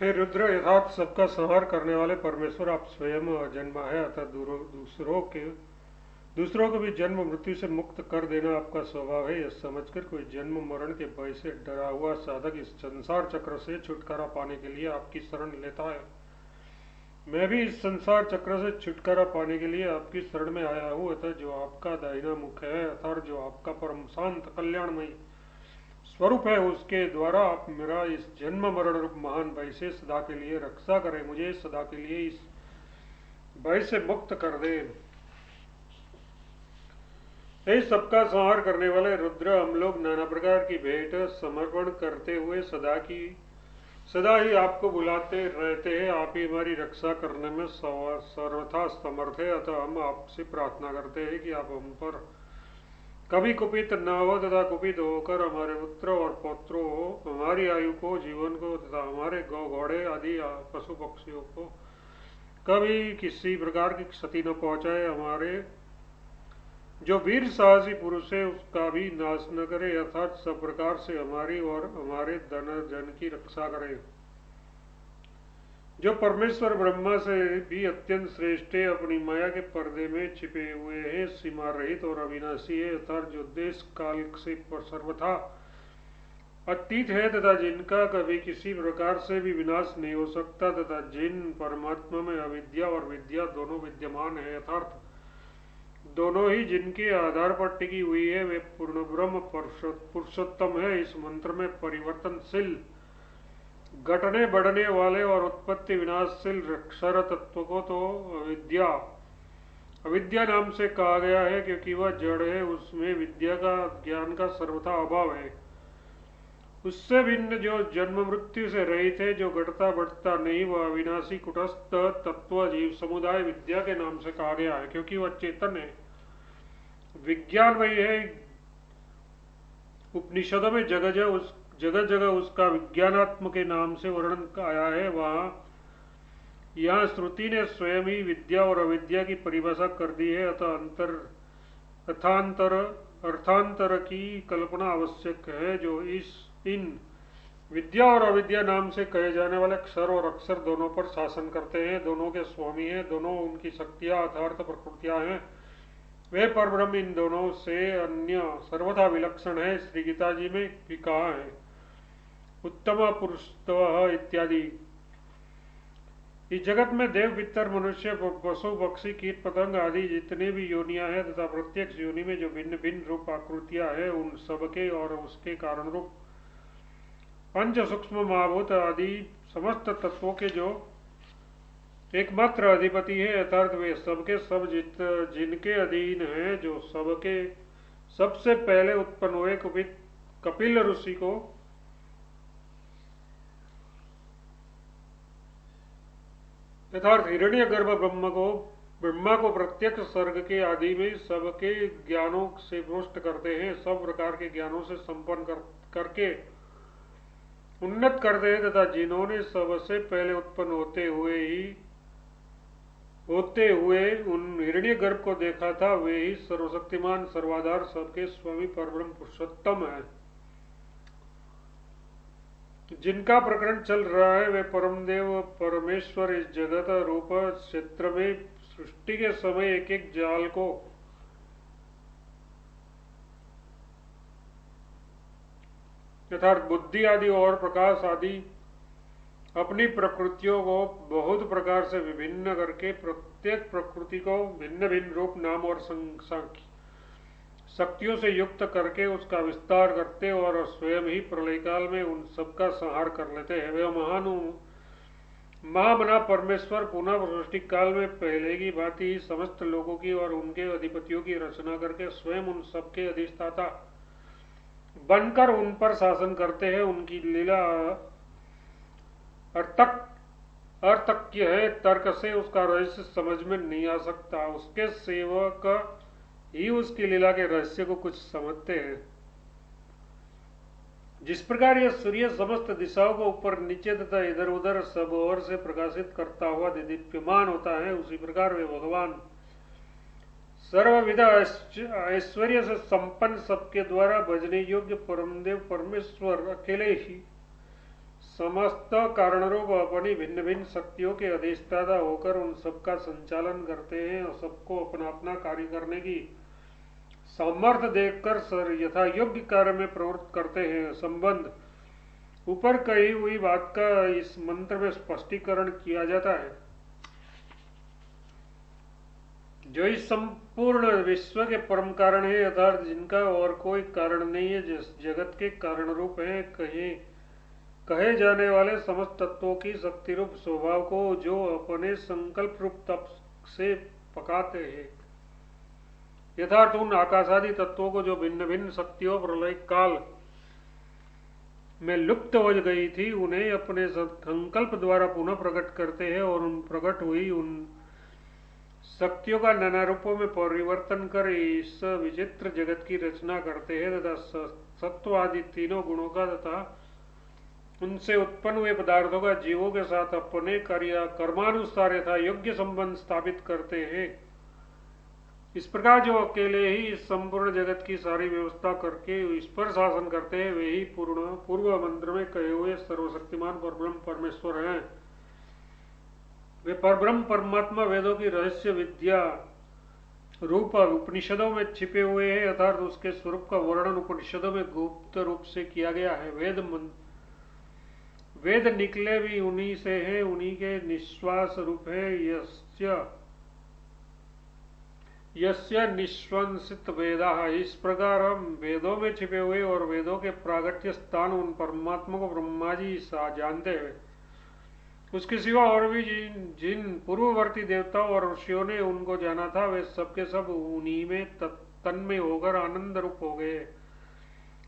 हे रुद्र, यथार्थ सबका संहार करने वाले परमेश्वर आप स्वयं अजन्मा है, अतः दूसरों को भी जन्म मृत्यु से मुक्त कर देना आपका स्वभाव है। यह समझकर कोई जन्म मरण के भय से डरा हुआ साधक इस संसार चक्र से छुटकारा पाने के लिए आपकी शरण लेता है। मैं भी इस संसार चक्र से छुटकारा पाने के लिए आपकी शरण में आया हूँ। अतः जो आपका दाहिना मुख है, अर्थात जो आपका परम शांत कल्याणमयी स्वरूप है, उसके द्वारा आप मेरा इस जन्म मरण रूप महान भय से सदा के लिए रक्षा करें। मुझे सदा के लिए इस भय से मुक्त कर दे। हे सबका संहार करने वाले रुद्र, हम लोग नाना प्रकार की भेंट समर्पण करते हुए सदा ही आपको बुलाते रहते हैं। आप ही हमारी रक्षा करने में सर्वथा समर्थ है। अतः हम आपसे प्रार्थना करते हैं कि आप हम पर कभी कुपित न हो तथा कुपित होकर हमारे पुत्र और पौत्रों, हमारी आयु को, जीवन को तथा हमारे गौ घोड़े आदि पशु पक्षियों को कभी किसी प्रकार की क्षति न पहुंचाए। हमारे जो वीर साहसी पुरुष है उसका भी नाश न करे, अर्थात सब प्रकार से हमारी और हमारे धन जन की रक्षा करे। जो परमेश्वर ब्रह्मा से भी अत्यंत श्रेष्ठ है, अपनी माया के पर्दे में छिपे हुए हैं, सीमा रहित और अविनाशी है, अर्थात जो देश काल से सर्वथा अतीत है तथा जिनका कभी किसी प्रकार से भी विनाश नहीं हो सकता, तथा जिन परमात्मा में अविद्या और विद्या दोनों विद्यमान है, अर्थात दोनों ही जिनके आधार पर टिकी हुई है, वे पूर्ण ब्रह्म पुरुषोत्तम है। इस मंत्र में परिवर्तनशील, घटने बढ़ने वाले और उत्पत्ति विनाशशील अक्षर तत्व को तो अविद्या नाम से कहा गया है, क्योंकि वह जड़ है, उसमें विद्या का, ज्ञान का सर्वथा अभाव है। उससे भिन्न जो जन्म मृत्यु से रहित है, जो घटता बढ़ता नहीं, वह अविनाशी कुटस्थ तत्व जीव समुदाय विद्या के नाम से कहा गया है, क्योंकि वह चेतन है, विज्ञान वही है। उपनिषदों में जगह जगह उसका विज्ञानात्म के नाम से वर्णन आया है। वहां यहाँ श्रुति ने स्वयं ही विद्या और अविद्या की परिभाषा कर दी है। अर्थांतर की कल्पना आवश्यक है। जो इन विद्या और अविद्या नाम से कहे जाने वाले अक्षर और अक्षर दोनों पर शासन करते हैं, दोनों के स्वामी हैं, दोनों उनकी शक्तियां अर्थार्थ प्रकृतियां हैं, वे परब्रह्म इन दोनों से अन्य सर्वथा विलक्षण है। श्री गीता जी में भी कहा है, उत्तम पुरुषत्व इत्यादि। इस जगत में देव पितर मनुष्य पशु पक्षी कीट पतंग आदि जितने भी योनियां हैं तथा प्रत्येक योनि में जो भिन्न भिन्न रूप आकृतियां हैं, उन सबके और उसके कारण रूप पंच सूक्ष्म महाभूत आदि समस्त तत्वों के जो एकमात्र अधिपति है, अर्थात वे सबके सब जिनके अधीन है, जो सबके सबसे पहले उत्पन्न हुए कपिल ऋषि को यथार्थ हिरण्यगर्भ ब्रह्मा को प्रत्यक्ष सर्ग के आदि में सबके ज्ञानों से पुष्ट करते हैं, सब प्रकार के ज्ञानों से संपन्न करके उन्नत करते हैं, तथा जिन्होंने सबसे पहले उत्पन्न होते हुए उन हिरण्यगर्भ को देखा था, वे ही सर्वशक्तिमान सर्वाधार सबके स्वामी परब्रह्म पुरुषोत्तम है। जिनका प्रकरण चल रहा है, वे परमदेव परमेश्वर इस जगत रूप क्षेत्र में सृष्टि के समय एक एक जाल को अर्थात बुद्धि आदि और प्रकाश आदि अपनी प्रकृतियों को बहुत प्रकार से विभिन्न करके प्रत्येक प्रकृति को भिन्न भिन्न रूप, नाम और शक्तियों से युक्त करके उसका विस्तार करते और स्वयं ही प्रलय काल में उन सबका संहार कर लेते हैं। वे महामना परमेश्वर पुनः सृष्टि काल में पहले की भांति ही समस्त लोगों की और उनके अधिपतियों की रचना करके स्वयं उन सबके अधिष्ठाता बनकर उन पर शासन करते हैं। उनकी लीला अर्थक्य है, तर्क से उसका रहस्य समझ में नहीं आ सकता। उसके सेवक ही उसकी लीला के रहस्य को कुछ समझते हैं। जिस प्रकार यह सूर्य समस्त दिशाओं को ऊपर नीचे तथा इधर उधर सब ओर से प्रकाशित करता हुआ दीप्यमान होता है, उसी प्रकार वे भगवान सर्वविध ऐश्वर्य से संपन्न सबके द्वारा भजने योग्य परमदेव परमेश्वर अकेले ही समस्त कारणरूप अपनी भिन्न भिन्न शक्तियों के अधिष्ठाता होकर उन सबका संचालन करते हैं और सबको अपना अपना कार्य करने की सामर्थ्य देखकर यथा योग्य कार्य में प्रवृत्त करते हैं। संबंध ऊपर कही हुई बात का इस मंत्र में स्पष्टीकरण किया जाता है। जो इस संपूर्ण विश्व के परम कारण है, अर्थात जिनका और कोई कारण नहीं है, जिस जगत के कारण रूप है, कहे जाने वाले समस्त तत्वों की शक्ति रूप स्वभाव को जो अपने संकल्प रूप तप से पकाते हैं, यथार्थ उन आकाशादि तत्वों को जो भिन्न भिन्न शक्तियों प्रलय काल में लुप्त हो गई थी, उन्हें अपने संकल्प द्वारा पुनः प्रकट करते हैं और उन प्रकट हुई उन शक्तियों का नाना रूपों में परिवर्तन कर इस विचित्र जगत की रचना करते हैं तथा सत्व आदि तीनों गुणों का तथा उनसे उत्पन्न हुए पदार्थों का जीवों के साथ अपने कार्य कर्मानुसार यथा योग्य संबंध स्थापित करते हैं। इस प्रकार जो अकेले ही इस संपूर्ण जगत की सारी व्यवस्था करके इस पर शासन करते हैं, वे ही पूर्व मंत्र में कहे हुए सर्वशक्तिमान परब्रह्म परमेश्वर हैं। वे परब्रह्म परमात्मा वेदों की रहस्य विद्या रूप उपनिषदों में छिपे हुए हैं, अर्थात उसके स्वरूप का वर्णन उपनिषदों में गुप्त रूप से किया गया है। वेद निकले भी उन्हीं से हैं, उन्हीं के निश्वास रूप है। यस्य निश्वंसित वेदाः, इस प्रकार हम वेदों में छिपे हुए और वेदों के प्रागट्य स्थान उन परमात्मा को ब्रह्मा जी जानते हैं। उसके सिवा और भी जिन पूर्ववर्ती देवताओं और ऋषियों ने उनको जाना था, वे सबके सब उन्हीं में तन्मय होकर आनंद रूप हो गए।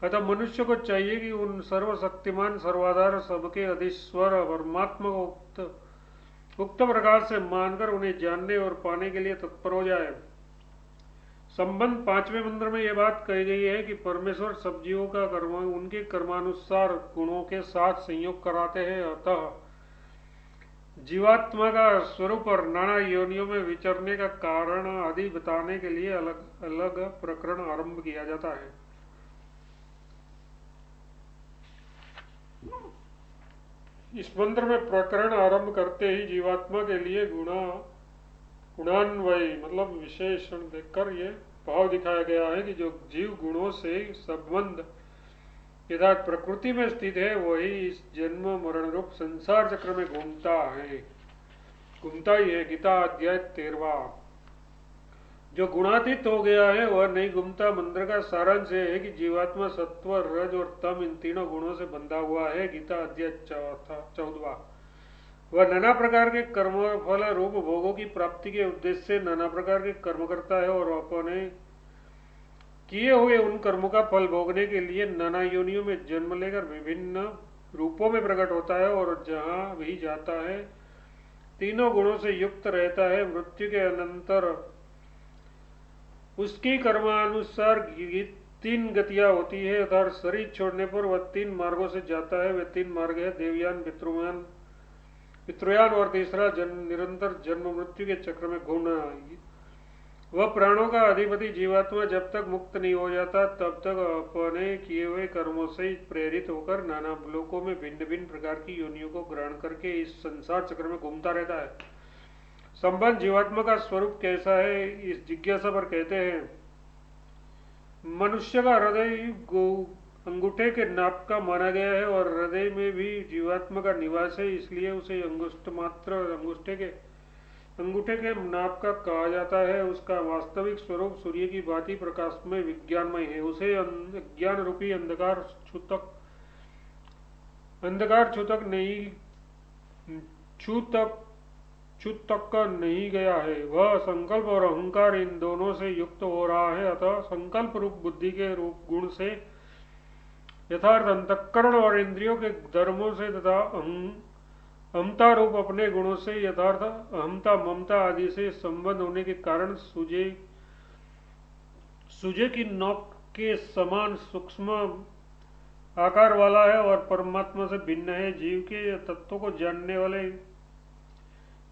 अतः मनुष्य को चाहिए कि उन सर्वशक्तिमान सर्वाधार सबके अधीश्वर परमात्मा को उक्त प्रकार से मानकर उन्हें जानने और पाने के लिए तत्पर हो जाए। संबंध 5वें मंत्र में यह बात कही गई है कि परमेश्वर सब जीवों का कर्म उनके कर्मानुसार गुणों के साथ संयोग कराते हैं। अतः जीवात्मा का स्वरूप और नाना योनियों में विचरने का कारण आदि बताने के लिए अलग अलग प्रकरण आरंभ किया जाता है। इस मंत्र में प्रकरण आरंभ करते ही जीवात्मा के लिए गुणान्वयी मतलब विशेषण देखकर ये भाव दिखाया गया है कि जो जीव गुणों से संबंध यथार्थ प्रकृति में स्थित है, वही इस जन्म मरण रूप संसार चक्र में घूमता ही है। गीता अध्याय 13। जो गुणातीत हो गया है वह नहीं घूमता। मंत्र का सारांश है कि जीवात्मा सत्व रज और तम इन तीनों गुणों से बंधा हुआ है। गीता अध्याय 14। वह नाना प्रकार के कर्म फल रूप भोगों की प्राप्ति के उद्देश्य से नाना प्रकार के कर्म करता है और अपने किए हुए उन कर्मों का फल भोगने के लिए नाना योनियों में जन्म लेकर विभिन्न रूपों में प्रकट होता है और जहां भी जाता है तीनों गुणों से युक्त रहता है। मृत्यु के अनंतर उसकी कर्मानुसार 3 गतियां होती है, अर्थात शरीर छोड़ने पर वह 3 मार्गों से जाता है। वे 3 मार्ग है देवयान, पितृयान और तीसरा निरंतर जन्म मृत्यु के चक्र में घूमना। वह प्राणों का अधिपति जीवात्मा जब तक मुक्त नहीं हो जाता तब तक अपने किए हुए कर्मों से प्रेरित होकर नाना लोकों में भिन्न भिन्न प्रकार की योनियों को ग्रहण करके इस संसार चक्र में घूमता रहता है। संबंध जीवात्मा का स्वरूप कैसा है, इस जिज्ञासा पर कहते हैं, मनुष्य का हृदय अंगूठे के नाप का माना गया है और हृदय में भी जीवात्मा का निवास है, इसलिए उसे अंगूठे के नाप का कहा जाता है। उसका वास्तविक स्वरूप सूर्य की भांति प्रकाशमय विज्ञानमय है। उसे अज्ञान रूपी अंधकार छूतक नहीं गया है। वह संकल्प और अहंकार इन दोनों से युक्त हो रहा है। अतः संकल्प रूप बुद्धि के रूप गुण से यथार्थ अंतःकरण और इंद्रियों के धर्मों से तथा अहमता रूप अपने गुणों से यथार्थ अहमता ममता आदि से संबंध होने के कारण सूजे की नोक के समान सूक्ष्म आकार वाला है और परमात्मा से भिन्न है। जीव के तत्वों को जानने वाले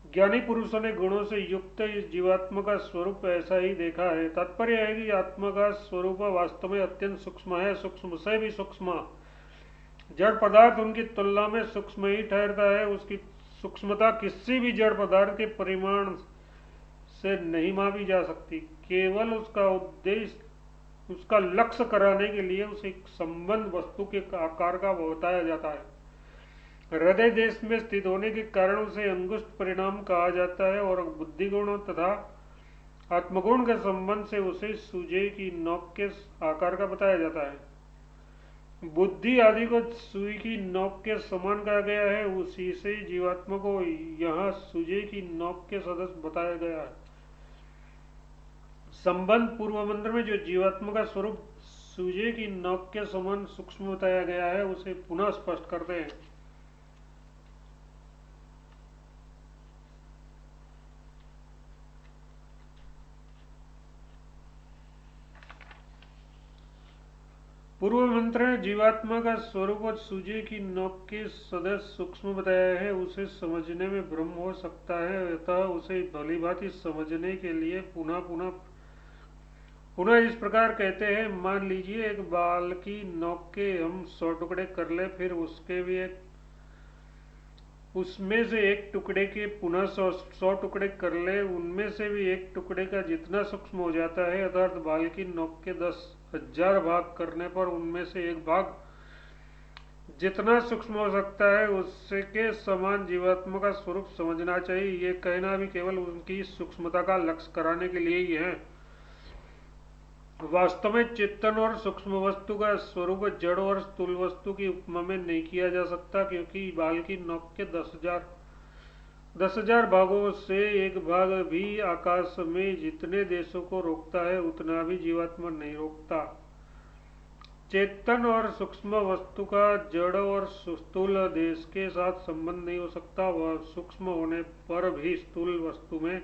ज्ञानी पुरुषों ने गुणों से युक्त इस जीवात्मा का स्वरूप ऐसा ही देखा है। तात्पर्य है कि आत्मा का स्वरूप वास्तव में अत्यंत सूक्ष्म है, सूक्ष्म से भी सूक्ष्म जड़ पदार्थ उनकी तुलना में सूक्ष्म ही ठहरता है। उसकी सूक्ष्मता किसी भी जड़ पदार्थ के परिमाण से नहीं मापी जा सकती। केवल उसका उद्देश्य, उसका लक्ष्य कराने के लिए उसे संबंध वस्तु के आकार का बताया जाता है। हृदय देश में स्थित होने के कारण उसे अंगुष्ठ परिणाम कहा जाता है और बुद्धि गुण तथा आत्मगुण के संबंध से उसे सूजे की नोक के आकार का बताया जाता है। बुद्धि आदि को सुई की नोक के समान कहा गया है, उसी से जीवात्मा को यहाँ सूजे की नोक के सदस्य बताया गया है। संबंध पूर्व मंत्र में जो जीवात्मा का स्वरूप सूजे की नोक के समान सूक्ष्म बताया गया है, उसे पुनः स्पष्ट करते हैं। पूर्व मंत्र ने जीवात्मा का स्वरूप और सूजे की नोक के सदस्य सूक्ष्म बताया है। उसे समझने में भ्रम हो सकता है, अतः उसे भलीभांति समझने के लिए पुनः इस प्रकार कहते हैं। मान लीजिए एक बाल की नोक के हम 100 टुकड़े कर ले, फिर उसमें से एक टुकड़े के पुनः 100 टुकड़े कर ले, उनमें से भी एक टुकड़े का जितना सूक्ष्म हो जाता है, अर्थात बाल की नोक के 10,000 भाग करने पर उनमें से एक भाग जितना सूक्ष्म हो सकता है, उसके समान जीवात्मा का स्वरूप समझना चाहिए। ये कहना भी केवल उनकी सूक्ष्मता का लक्ष्य कराने के लिए ही है। वास्तव में चेतन और सूक्ष्म वस्तु का स्वरूप जड़ और स्थूल वस्तु की उपमा में नहीं किया जा सकता, क्योंकि बाल की नोक के 10,000 भागों से एक भाग भी आकाश में जितने देशों को रोकता है, उतना भी जीवात्मा नहीं रोकता। चेतन और सूक्ष्म वस्तु का जड़ और स्थूल देश के साथ संबंध नहीं हो सकता। वह सूक्ष्म होने पर भी स्थूल वस्तु में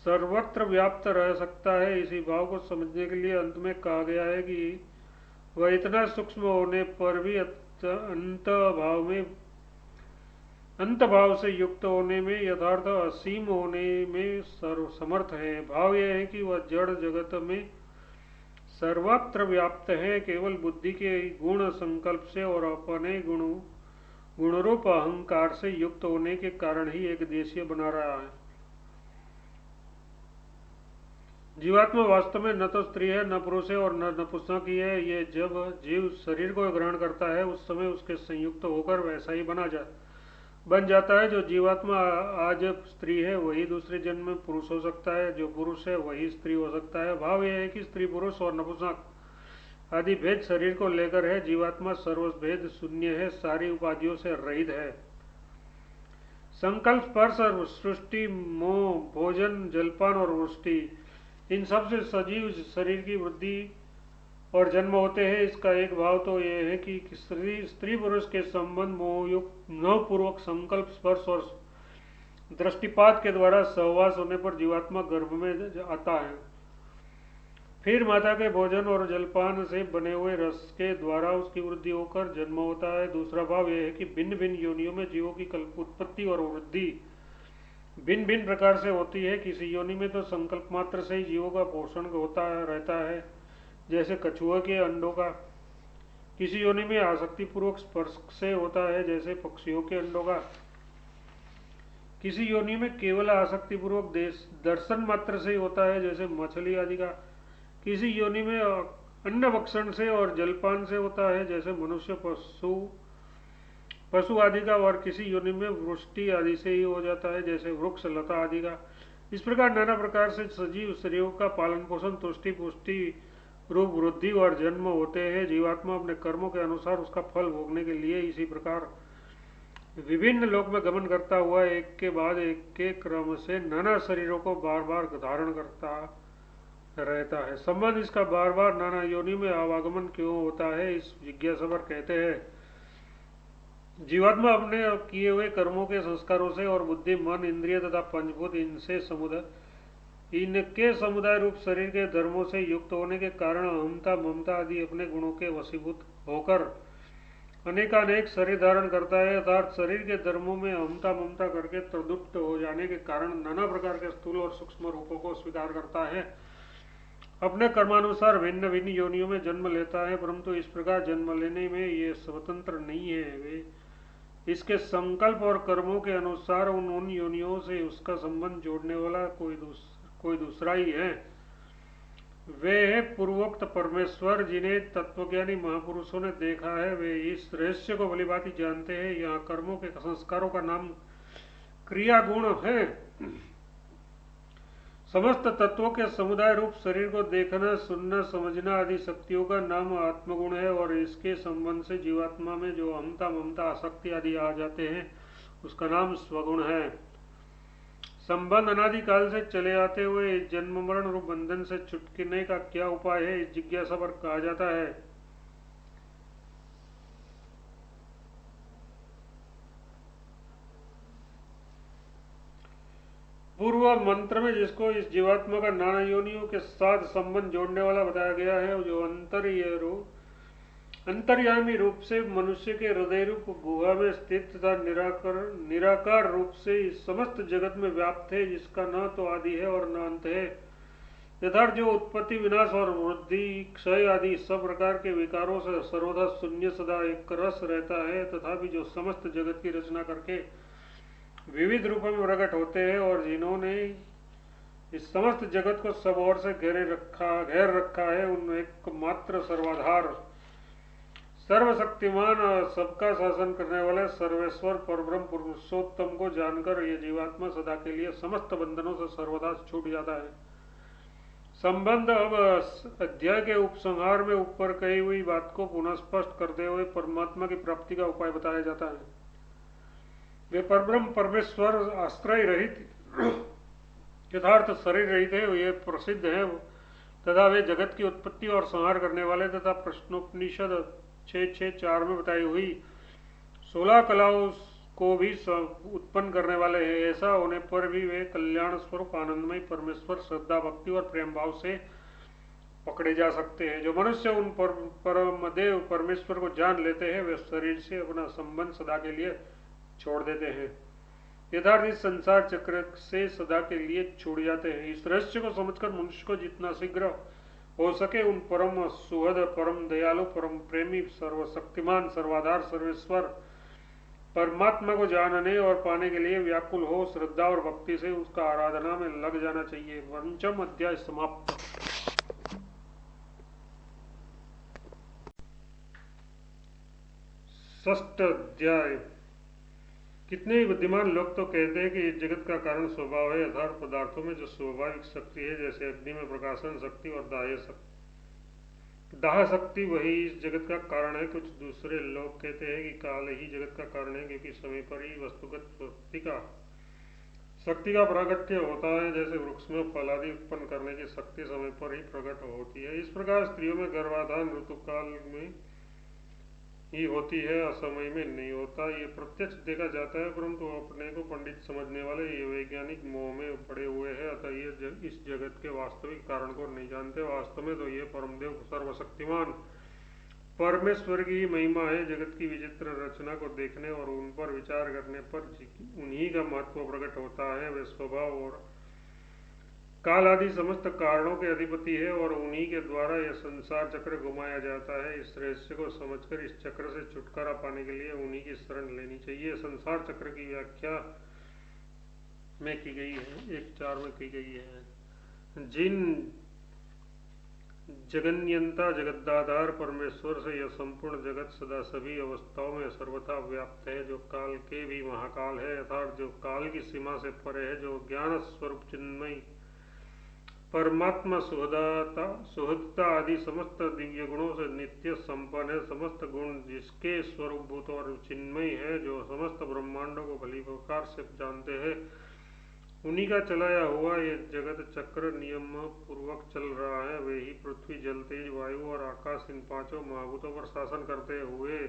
सर्वत्र व्याप्त रह सकता है। इसी भाव को समझने के लिए अंत में कहा गया है कि वह इतना सूक्ष्म होने पर भी अंत भाव से युक्त होने में, यथार्थ असीम होने में समर्थ है। भाव यह है कि वह जड़ जगत में सर्वत्र व्याप्त है, केवल बुद्धि के गुण संकल्प से और अपने गुणरूप अहंकार से युक्त होने के कारण ही एक देशीय बना रहा है। जीवात्मा वास्तव में न तो स्त्री है, न पुरुष है और न नपुंसक ही है। ये जब जीव शरीर को ग्रहण करता है, उस समय उसके संयुक्त होकर वैसा ही बन जाता है। जो जीवात्मा आज स्त्री है, वही दूसरे जन्म में पुरुष हो सकता है, जो पुरुष है वही स्त्री हो सकता है। भाव यह है कि स्त्री पुरुष और नपुंसक आदि भेद शरीर को लेकर है। जीवात्मा सर्वभेद शून्य है, सारी उपाधियों से रहित है। संकल्प, स्पर्श, सृष्टि, मोह, भोजन, जलपान और वृष्टि, इन सब से सजीव शरीर की वृद्धि और जन्म होते हैं। इसका एक भाव तो यह है कि स्त्री पुरुष के संबंध मोहपूर्वक संकल्प, स्पर्श और दृष्टिपात के द्वारा सहवास होने पर जीवात्मा गर्भ में आता है। फिर माता के भोजन और जलपान से बने हुए रस के द्वारा उसकी वृद्धि होकर जन्म होता है। दूसरा भाव यह है कि भिन्न भिन्न योनियों में जीवों की उत्पत्ति और वृद्धि भिन्न भिन्न प्रकार से होती है। किसी योनि में तो संकल्प मात्र से ही जीवों का पोषण रहता है, जैसे कछुआ के अंडों का। किसी योनि में आसक्ति पूर्वक स्पर्श से होता है, जैसे पक्षियों के अंडों का। किसी योनि में केवल आसक्ति पूर्वक दर्शन मात्र से ही होता है, जैसे मछली आदि का। किसी योनि में अन्न भक्षण से और जलपान से होता है, जैसे मनुष्य, पशु आदि का। और किसी योनि में वृष्टि आदि से ही हो जाता है, जैसे वृक्ष, लता आदि का। इस प्रकार नाना प्रकार से सजीव शरीरों का पालन पोषण, तुष्टि पुष्टि रूप वृद्धि और जन्म होते हैं। जीवात्मा अपने कर्मों के अनुसार उसका फल भोगने के लिए इसी प्रकार विभिन्न लोक में गमन करता हुआ एक के बाद एक के क्रम से नाना शरीरों को बार बार धारण करता रहता है। संबंध इसका बार बार नाना योनि में आवागमन क्यों होता है, इस जिज्ञासा पर कहते हैं। जीवात्मा अपने किए हुए कर्मों के संस्कारों से और बुद्धि, मन, इंद्रिय तथा पंचभूत इनके समुदाय रूप शरीर के धर्मों से युक्त होने के कारण अहमता, ममता आदि अपने गुणों के वशीभूत होकर अनेकानेक शरीर धारण करता है। अर्थात शरीर के धर्मों में अहमता, ममता करके प्रदुप्त हो जाने के कारण नाना प्रकार के स्थूल और सूक्ष्म रूपों को स्वीकार करता है। अपने कर्मानुसार भिन्न भिन्न योनियों में जन्म लेता है, परंतु इस प्रकार जन्म लेने में ये स्वतंत्र नहीं है। वे इसके संकल्प और कर्मों के अनुसार उन योनियों से उसका संबंध जोड़ने वाला कोई दूसरा ही है। वे है पूर्वोक्त परमेश्वर, जिन्हें तत्वज्ञानी महापुरुषों ने देखा है। वे इस रहस्य को भलीभांति जानते हैं। यहाँ कर्मों के संस्कारों का नाम क्रिया गुण है। समस्त तत्वों के समुदाय रूप शरीर को देखना, सुनना, समझना आदि शक्तियों का नाम आत्मगुण है, और इसके संबंध से जीवात्मा में जो अहंता, ममता, आसक्ति आदि आ जाते हैं उसका नाम स्वगुण है। संबंध अनादिकाल से चले आते हुए जन्म मरण रूप बंधन से छुटकने का क्या उपाय है, इस जिज्ञासा पर कहा जाता है। पूर्व मंत्र में जिसको इस जीवात्मा का नाना योनियों के साथ संबंध जोड़ने वाला बताया गया है, जो अंतर्यामी रूप से मनुष्य के हृदय रूप गुहा में स्थित तथा निराकार रूप से इस समस्त जगत में व्याप्त है, जिसका न तो आदि है और न अंत है। यथार्थ जो उत्पत्ति, विनाश और वृद्धि, क्षय आदि सब प्रकार के विकारों से सर्वदा शून्य, सदा एक रस रहता है, तथापि जो समस्त जगत की रचना करके विविध रूपों में प्रकट होते हैं, और जिन्होंने इस समस्त जगत को सब ओर से घेर रखा है, उन एकमात्र सर्वाधार, सर्वशक्तिमान, सबका शासन करने वाले सर्वेश्वर परब्रह्म पुरुषोत्तम को जानकर यह जीवात्मा सदा के लिए समस्त बंधनों से सर्वदा छूट जाता है। संबंध अब अध्याय के उपसंहार में ऊपर कही हुई बात को पुनः स्पष्ट करते हुए परमात्मा की प्राप्ति का उपाय बताया जाता है। वे परब्रह्म परमेश्वर आश्रय रहित यथार्थ शरीर रहित है, ये प्रसिद्ध है, तथा वे जगत की उत्पत्ति और संहार करने वाले तथा प्रश्नोपनिषद 6:6-4 में बताई हुई 16 कलाओं को भी उत्पन्न करने वाले हैं। ऐसा होने पर भी वे कल्याण स्वरूप आनंदमय परमेश्वर श्रद्धा, भक्ति और प्रेम भाव से पकड़े जा सकते हैं। जो मनुष्य उन परमदेव परमेश्वर को जान लेते हैं, वे शरीर से अपना संबंध सदा के लिए छोड़ देते हैं, यथार्थ इस संसार चक्र से सदा के लिए छूट जाते हैं। इस रहस्य को समझकर मनुष्य को जितना शीघ्र हो सके उन परम सुहद, परम दयालु, परम प्रेमी, सर्वशक्तिमान, सर्वाधार, सर्वेश्वर परमात्मा को जानने और पाने के लिए व्याकुल हो श्रद्धा और भक्ति से उसका आराधना में लग जाना चाहिए। पंचम अध्याय समाप्त। षष्ठ अध्याय। कितने ही बुद्धिमान लोग तो कहते हैं कि इस जगत का कारण स्वभाव है। यथार्थ पदार्थों में जो स्वाभाविक शक्ति है, जैसे अग्नि में प्रकाशन शक्ति और दाह शक्ति, वही इस जगत का कारण है। कुछ दूसरे लोग कहते हैं कि काल ही जगत का कारण है, क्योंकि समय पर ही वस्तुगत शक्ति का प्रागट्य होता है। जैसे वृक्ष में फल आदि उत्पन्न करने की शक्ति समय पर ही प्रकट होती है। इस प्रकार स्त्रियों में गर्भाधान ऋतुकाल में ही होती है, असमय में नहीं होता। ये प्रत्यक्ष देखा जाता है, परंतु अपने को पंडित समझने वाले ये वैज्ञानिक मोह में पड़े हुए हैं, अतः ये इस जगत के वास्तविक कारण को नहीं जानते। वास्तव में तो ये परमदेव सर्वशक्तिमान परमेश्वर की महिमा है। जगत की विचित्र रचना को देखने और उन पर विचार करने पर उन्हीं का महत्व प्रकट होता है। वे स्वभाव और काल आदि समस्त कारणों के अधिपति है, और उन्हीं के द्वारा यह संसार चक्र घुमाया जाता है। इस रहस्य को समझकर इस चक्र से छुटकारा पाने के लिए उन्हीं की शरण लेनी चाहिए। संसार चक्र की व्याख्या में की गई है 1:4 में की गई है। जिन जगन्यंता जगदाधार परमेश्वर से यह संपूर्ण जगत सदा सभी अवस्थाओं में सर्वथा व्याप्त है, जो काल के भी महाकाल है, अर्थात जो काल की सीमा से परे है, जो ज्ञान स्वरूप चिन्मय परमात्मा सुहृदता आदि समस्त दिव्य गुणों से नित्य संपन्न है। समस्त गुण जिसके स्वरूपभूत और चिन्मय है, जो समस्त ब्रह्मांडों को भली प्रकार से जानते हैं, उन्हीं का चलाया हुआ ये जगत चक्र नियम पूर्वक चल रहा है। वे ही पृथ्वी, जल, तेज, वायु और आकाश, इन पांचों महाभूतों पर शासन करते हुए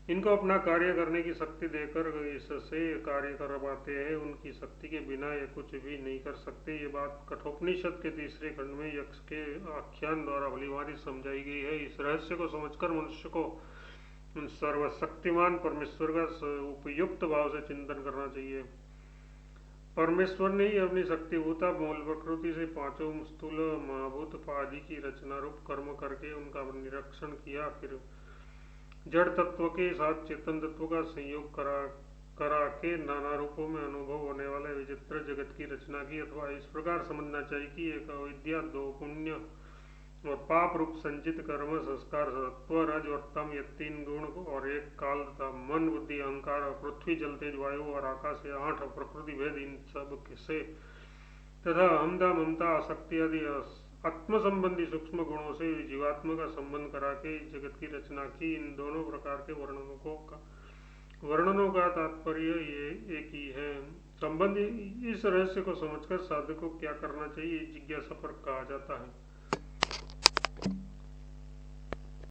इनको अपना कार्य करने की शक्ति देकर इससे कार्य करवाते हैं। उनकी शक्ति के बिना ये कुछ भी नहीं कर सकते। ये बात कठोपनिषद के 3 खंड में यक्ष के आख्यान द्वारा भलीभांति समझाई गई है। इस रहस्य को समझकर मनुष्य को सर्वशक्तिमान परमेश्वर का उपयुक्त भाव से चिंतन करना चाहिए। परमेश्वर ने ही अपनी शक्तिभूता मूल प्रकृति से पांचों स्थूल महाभूत आदि की रचना रूप कर्म करके उनका निरीक्षण किया, फिर जड़ तत्व के साथ चेतन तत्व का संयोग करा के नाना रूपों में अनुभव होने वाले विचित्र जगत की रचना की। अथवा इस प्रकार समझना चाहिए कि एक अविद्या, दो पुण्य और पाप रूप संचित कर्म संस्कार, सत्व रज और तम, ये तीन गुण और एक काल तथा मन बुद्धि अहंकार और पृथ्वी जल तेज वायु और आकाश, ये आठ प्रकृति भेद, इन सब से तथा अहमता ममता आसक्ति आदि आत्म संबंधी सूक्ष्म गुणों से जीवात्मा का संबंध करा के जगत की रचना की। इन दोनों प्रकार के वर्णनों का तात्पर्य ये एक ही है। संबंध इस रहस्य को समझकर साधक को क्या करना चाहिए, जिज्ञासा पर कहा जाता है।